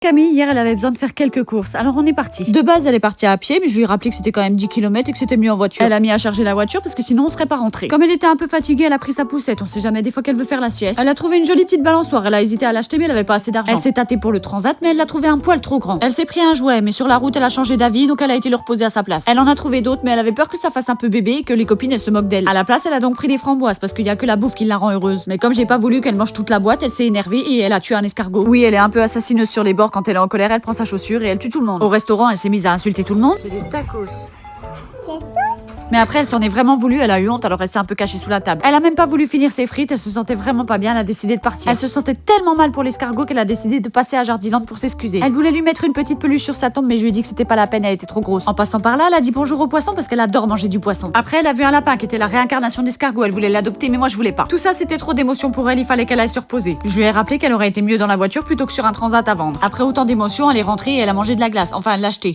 Camille, hier, elle avait besoin de faire quelques courses, alors on est parti. De base, elle est partie à pied, mais je lui ai rappelé que c'était quand même 10 km et que c'était mieux en voiture. Elle a mis à charger la voiture parce que sinon on serait pas rentré. Comme elle était un peu fatiguée, elle a pris sa poussette, on sait jamais, des fois qu'elle veut faire la sieste. Elle a trouvé une jolie petite balançoire, elle a hésité à l'acheter, mais elle avait pas assez d'argent. Elle s'est tâtée pour le transat, mais elle l'a trouvé un poil trop grand. Elle s'est pris un jouet, mais sur la route, elle a changé d'avis, donc elle a été le reposer à sa place. Elle en a trouvé d'autres, mais elle avait peur que ça fasse un peu bébé et que les copines elles se moquent d'elle. À la place, elle a donc pris des framboises parce qu'il y a que la bouffe qui la rend heureuse. Mais comme j'ai pas voulu qu'elle mange toute la boîte, elle s'est énervée et elle a tué un escargot. Oui, elle est un peu assassineuse sur les bords quand elle est en colère, elle prend sa chaussure et elle tue tout le monde. Au restaurant, elle s'est mise à insulter tout le monde. C'est des tacos. Mais après, elle s'en est vraiment voulu, elle a eu honte, alors elle s'est un peu cachée sous la table. Elle a même pas voulu finir ses frites, elle se sentait vraiment pas bien, elle a décidé de partir. Elle se sentait tellement mal pour l'escargot qu'elle a décidé de passer à Jardiland pour s'excuser. Elle voulait lui mettre une petite peluche sur sa tombe, mais je lui ai dit que c'était pas la peine, elle était trop grosse. En passant par là, elle a dit bonjour au poisson parce qu'elle adore manger du poisson. Après, elle a vu un lapin qui était la réincarnation d'escargot, elle voulait l'adopter, mais moi je voulais pas. Tout ça, c'était trop d'émotions pour elle, il fallait qu'elle aille se reposer. Je lui ai rappelé qu'elle aurait été mieux dans la voiture plutôt que sur un transat à vendre. Après autant d'émotions, elle est rentrée et elle a mangé de la glace, enfin elle l'a acheté.